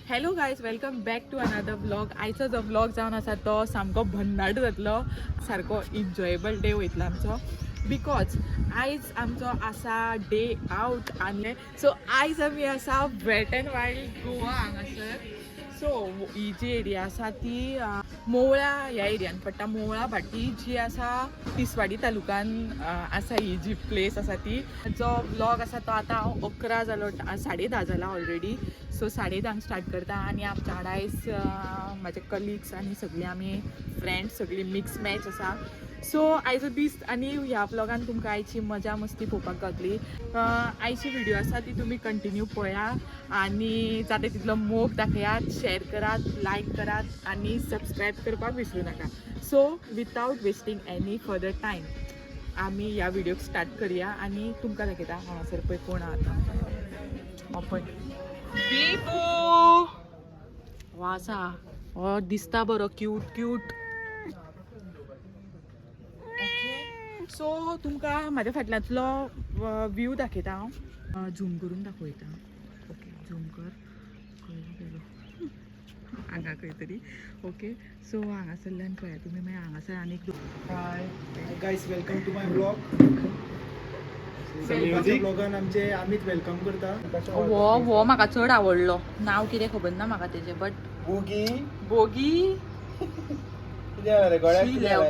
Hello guys, welcome back to another vlog. आयचो जो vlog जावन आसा तो सामको भन्नाट जातलो, सारको इन्जॉयबल डे वयतलो आमचो. बिकॉज आयज आमचो आसा डे आवट आनी सो आयज आमी आसा वेट एंड वायल्ड गोवा हांगासर. सो ही जी एरिया आसा ती मोवळा ह्या एरियान पडटा. मोवळा भाटी जी आसा तिसवाडी तालुकान आसा ही जी प्लेस आसा ती. जो व्लॉग आसा तो आतां 11 जालो, 10:30 जाला ऑलरेडी. सो 10:30 स्टार्ट करता आनी आमच्या वांगडा आयज म्हाजे कलिग्स आनी सगळीं आमी फ्रेंड्स सगळीं मिक्स मॅच आसा. सो आयचो दीस आनी ह्या व्लॉगान तुमकां आयची मजा मस्ती पळोवपाक गावतली. आयची व्हिडिओ आसा ती तुमी कंटिन्यू पळया आनी जाता तितलो मोग दाखयात, शेअर करात, लायक करात आनी सबस्क्रायब करपाक विसरूं नाका. So without wasting any further time आमी ह्या व्हिडिओक स्टार्ट करया आनी तुमकां दाखयता हांगासर पळय कोण आतां पळय बिबू वासा हो दिसता बरो क्यूट क्यूट. सो तुमकां म्हाज्या फाटल्यातलो व्यू दाखयता हांव. झूम करून दाखयता. ओके झूम कर. हांगा खंय तरी. ओके सो हांगासरल्यान पळया तुमी मागीर हांगासर आनी एक hi guys, welcome to my blog. ब्लॉगान आमचे आमीच वेलकम करता. हो म्हाका चड आवडलो. नांव कितें खबर ना म्हाका तेजें, बट बोगी बोगी कितें जालें गळ्याक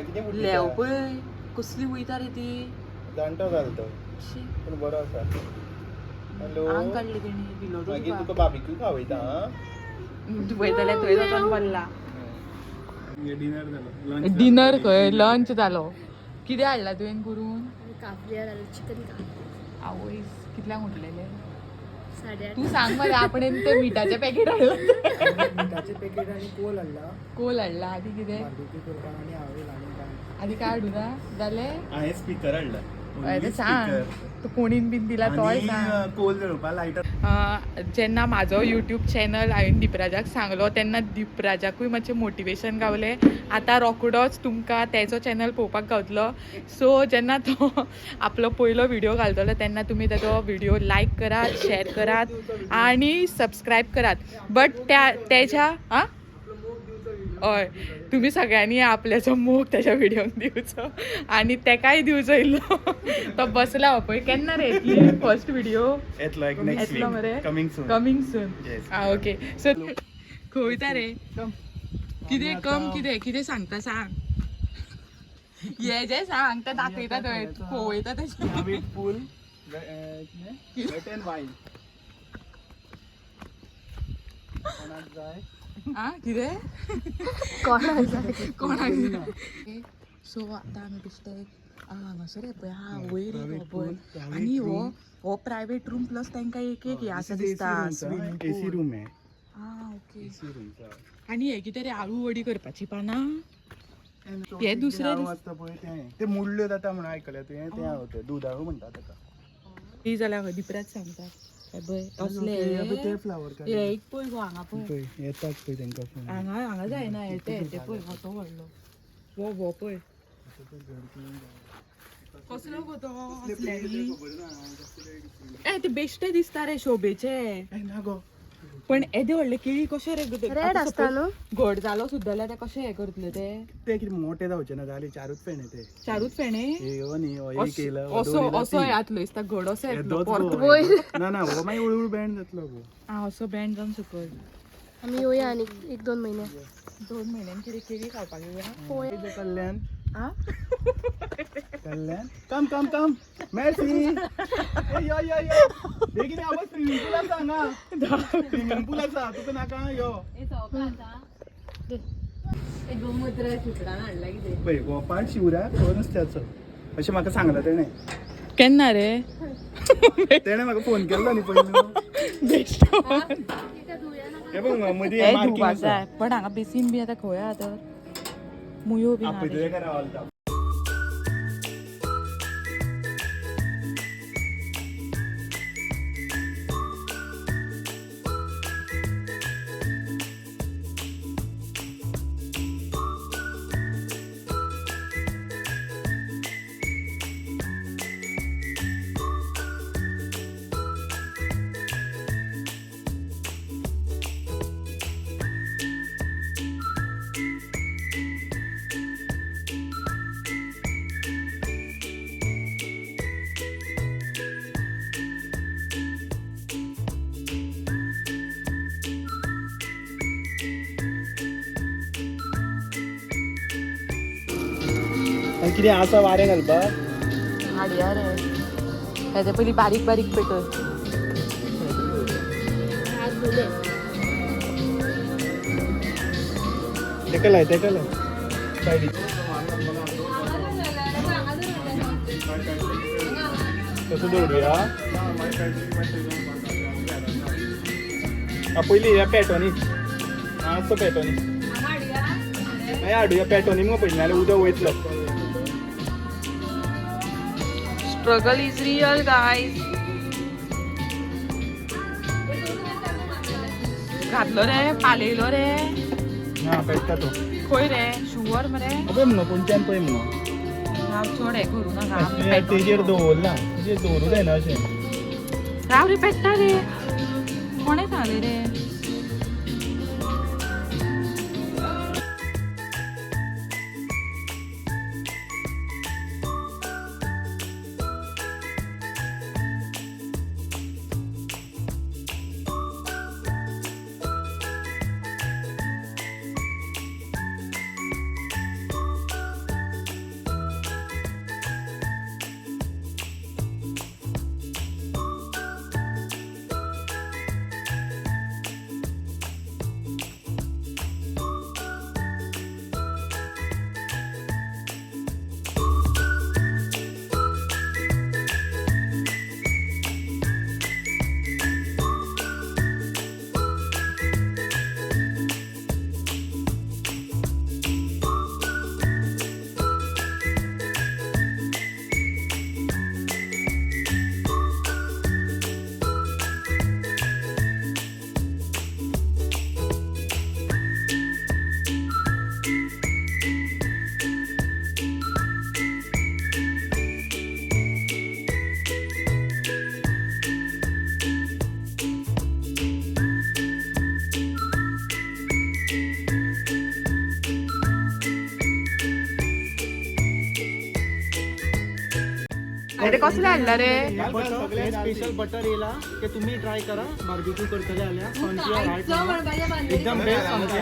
कितें फुटलें लेव पळय कसली वयता रे ती. जाणटो घालतो शी, पूण बरो आसा. हॅलो आंग काडली तेणी भिलो मागीर तुका. तुका बार्बेक्यू खावयता. वयतले थंय वचोन पडला. डिनर जालो. डिनर खंय, लंच जालो. कितें हाडला तुवें करून? कापल्यार चिकन आवयस कितल्यांक उठलेले? 8:30. तू सांग मरे. आपण ते मिठाचे पॅकेट हाडलं. मिठाचे पॅकेट आनी कोल हाडला. कोल हाडला. आधी कितें बार्बेक्यू करपाक आनी हांवें आनी काय आधी काय हाडू ना जाले. हांवें स्पीकर हाडला. ते सांग तू कोणीन बीन दिला तोय सांग. कोल जळोवपाक लायटर. जेन्ना म्हाजो यूट्यूब चॅनल हांवें दिपराजाक सांगलो तेन्ना दिपराजाकूय मातशें मोटिवेशन गावलें. आतां रोखडोच तुमकां तेजो चॅनल पळोवपाक गावतलो. सो जेन्ना तो आपलो पयलो व्हिडिओ घालतलो तेन्ना तुमी ताजो व्हिडिओ लायक करात, शेअर करात आनी सबस्क्रायब करात. बट तेज्या हय तुमी सगळ्यांनी आपल्याचो मोग तेज्या व्हिडिओक दिवचो आनी तेकाय दिवचो इल्लो. तो बसला हो पळय. केन्ना रे येतली फर्स्ट व्हिडिओ? येतलो मरे कमिंग सून. ओके सो खंयता रे कितें कम कितें सांगता सांग. हे जे सांग ते दाखयता थंय पळयता तेजें. पूल वेट एंड वाइल्ड कोणाक जाय कितें कोणाक सो आतां आमी बेश्टे हांगासर पळय. वयर एक हो पळय आनी हो प्रायवेट रूम प्लस तांकां एक एक हे आसा दिसता. एसी रूम आहे. ओके एसी रूम आनी हे कितें रे आळू वडी करपाची पानां. हे दुसरें आसता पळय ते मुळ्ळ्यो जाता म्हणून आयकल्या तुवें. ते होते दुदाळू म्हणटा ताका. ती जाल्यार दिपरात सांगता. हे पळय असले ते फ्लावर हे एक पळय गो हांगा पळय. येतात पळय तांकां. हांगा जायना हे ते पळय कसो व्हडलो वो पळय कसलो गो तो असलेली. ते बेश्टे दिसता रे शोभेचे. ना गो पण येदे व्हडले केळी कशे रे रेड आसता न्हू. घट जालो सुद्दां जाल्यार ते कशे हे करतले ते. ते कितें मोठे जावचे ना जाले. चारूच फेणे ते. चारूच फेणे हो न्ही हो एक केला असो यातलो दिसता. घड असो येतलो परत. ना ना हो मागीर हळूहळू बँड जातलो गो. असो बँड जावन सकयल. आमी येवया आनी 1-2 महिने. 2 महिन्यान कितें केळी खावपाक येवया. कल्याण आं कल्याण कम कम कम मेर्सी. यो यो यो बेगीन आवाज स्विमिंग पूल आसा हांगा. स्विमिंग पूल आसा तुका नाका यो. पळय हो पार्ट शिवराक हो नुस्त्याचो अशें म्हाका सांगला तेणें. केन्ना रे? तेणें म्हाका फोन केल्लो न्ही पयलीं. हे बघ मदीं मार्किंग आसा. पण हांगा बेसीन बी आतां खंय आहा तर मुयो बी आपय तुवें काय रावलता. कितें आसा वारें घालपाक हाडया रे हेजे पयलीं बारीक बारीक पेटय तेका लाय सायडीक कसो दवरुया पयलीं ह्या पेटोनी मातसो पेटोनी मागीर हाडुया पेटोनी मगो पयलीं नाल्यार उदक वयतलो स्ट्रगल इज रियल गायज घातलो रे पालयलो रे ना पेटता तो खंय रे शुवर मरे पळय मुगो कोणच्यान पळय मुगो हांव चड हें करूं नाका तेजेर दवरला तेजेर दवरूं जायना अशें राव रे पेट्टा रे कोणें सांगलें रे अरे कसले हाडला रे सगळे स्पेशल बटर येला ते तुम्ही ट्राय करा बार्बिक्यू करतले जाल्यार एकदम बेस्ट आमचे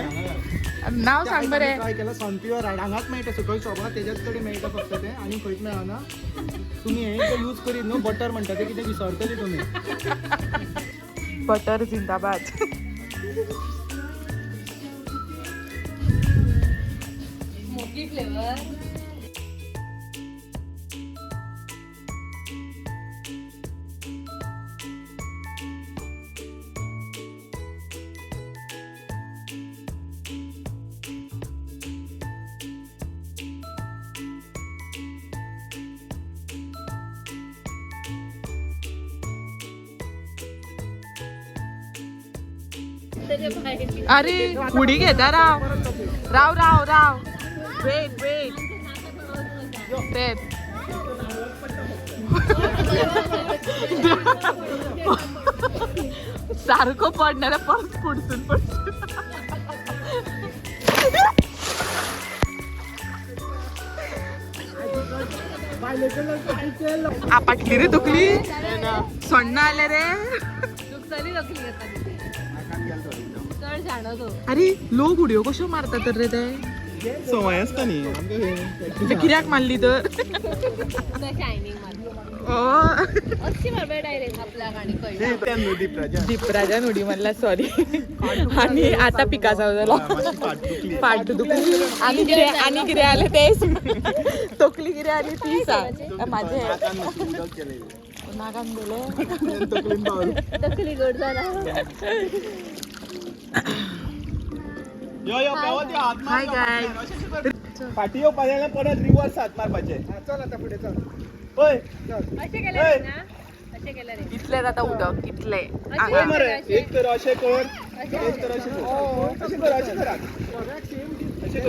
नाव सांग बरे ट्राय केला सनप्युअर रायड हांगाच मेळटा सकयल शॉपार तेज्याच कडेन मेळटा फक्त ते आनी खंयच मेळना तुम्ही हे एकदा यूज करीत न्हू बटर म्हणटा ते कितें विसरतली तुमी बटर जिंदाबाद स्मोकी फ्लेवर अरे उडी घेता राव राव राव राव वेट वेट बेब सारखं पडणाऱ्या परत पुढसून पडसून आपटली रे दुखली सोडणं आले रे अरे लोक उडयो कश्यो मारता तर रे ते सवय आसता न्ही कित्याक मारली तर दिपराजान उडी मारला सॉरी आणि आता पिकासा झाला पाठ दुखली आणि कितें आले तेच तकली कितें आली ती सांग माझे नागान गेले तकली गोड जाला हाय गाइस फाटी येवपा जाल्यार परत रिवर्स हात मारपाचे चल आता फुडें चल पळय अशें केलें रे ना अशें केलें रे कितले जाता उदक कितले पळय मरे एक तर अशें कर एक तर अशें कर अशें कर अशें कर अशें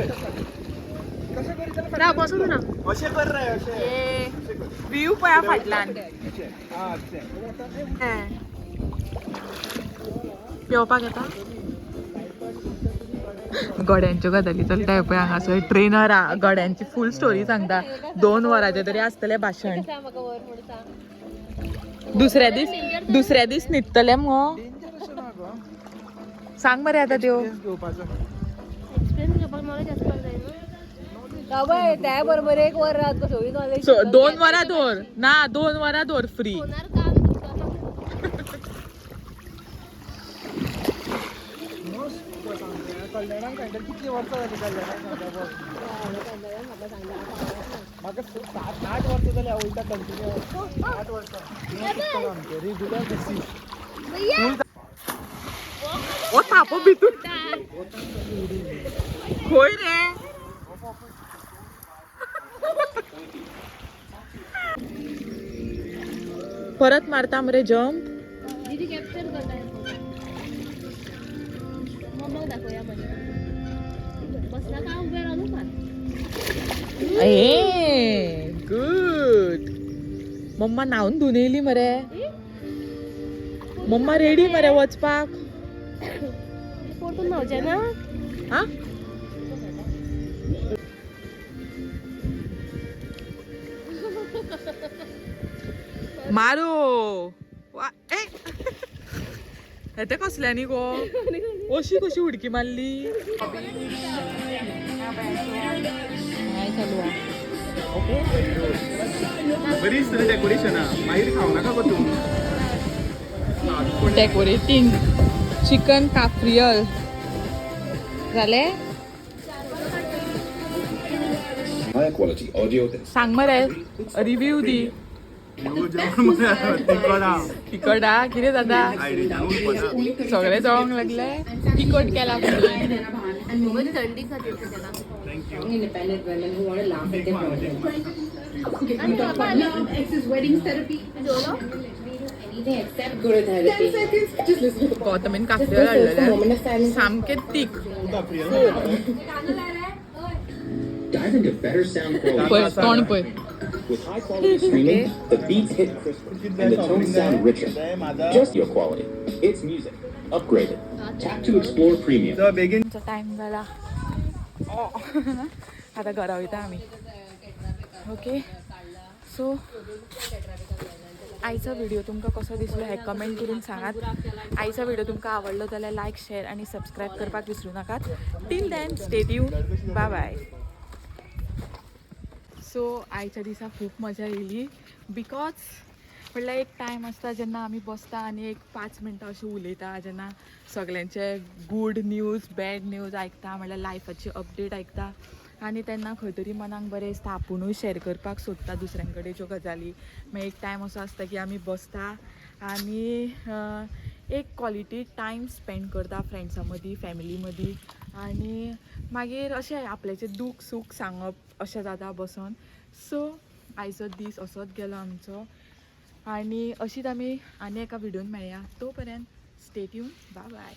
कर राव बसून ना अशें कर रे अशें व्ह्यू पळया फाटल्यान हां अशें पेवपाक येता गड्यांच्यो गजाली चलता पळय हांगासर ट्रेनर गड्यांची फूल स्टोरी सांगता 2 वरांचें तरी आसतलें भाशण दुसऱ्या दीस न्हिदतले मगो सांग मरे आतां त्यो एक्सपिरियन्स घेवपाक नॉलेज आसपाक जाय न्हू बाबा त्या बरोबर एक वर राहत सोयी नॉलेज 2 वरां दोर ना 2 वरां दोर फ्री. होणार काम कल्याणाक सांगता कितली वर्सां जाली कल्याणाक म्हाका 7-8 वर्सां जाली हांव वयता कंटिन्यू 8 वर्सां रेग्युलर बेसीस. ओ तापो भितून खंय रे परत मारता मरे जंप. दीदी कॅप्चर करताय मग दाखवूया मध्ये बसला का उभे राहू का ए गुड. मम्मा न्हावन धुवन येयली मरे. मम्मा रेडी मरे वचपाक. पोटून नव्हते ना हा मारो वा ए ते कसल्यानी गो अशी कशी उडकी मारली. काय चालू आहे बरी दिसता डेकोरेशन मागीर खावं नाका गो तूं. डेकोरेटिंग चिकन काफ्रियल झाले. High quality audio सांग मरे रिव्ह्यू दी. तिकट हा कितें जाता सगळे जळोंक लागले. तिकट केला थंडी खातीर त्याला Independent women who want to laugh at their problems. आणि पापा आले Ex's wedding therapy. जेवलो Anything except good therapy. 10 seconds. Just listen to the गौतमीन Just cafreal the first moment हाडलेले of silence. सामके तीक. Dive into better sound quality. पळय तोंड पळय. With high quality streaming, the beats hit crisper and the tones sound richer. Just your quality. It's music. Upgraded. Tap to explore premium. बेगीन time झाला. आता घरा वयता आमी. ओके सो आयचो व्हिडिओ तुमकां कसो दिसलो हे कमेंट करून सांगात. आयचो व्हिडिओ तुमकां आवडलो जाल्यार लायक शेअर आणि सबस्क्राईब करपाक विसरू नाकात. Till then stay tuned. Bye bye. So आयच्या दिसा खूब मजा येयली बिकॉज म्हणल्यार एक टायम आसता जेन्ना आमी बसता आनी एक 5 मिनटां अशें उलयता जेन्ना सगल्यांचे गूड न्यूज बॅड न्यूज आयकता म्हणल्यार लायफाची अपडेट आयकता आनी तेन्ना खंय तरी मनाक बरें दिसता. आपुणूय शेअर करपाक सोदता दुसऱ्यां कडेच्यो गजाली. मागीर एक टायम असो आसता की आमी बसता आनी एक क्वॉलिटी टायम स्पेंड करता फ्रेंड्सां मदीं फॅमिली मदीं आनी मागीर अशें आपल्याचें दूख सूख सांगप अशें जाता बसून. सो आयचो दीस असोच गेलो आमचो आनी अशीच आमी आनी एका व्हिडिओन मेळया. तो पर्यंत स्टे ट्यून्ड. Bye bye.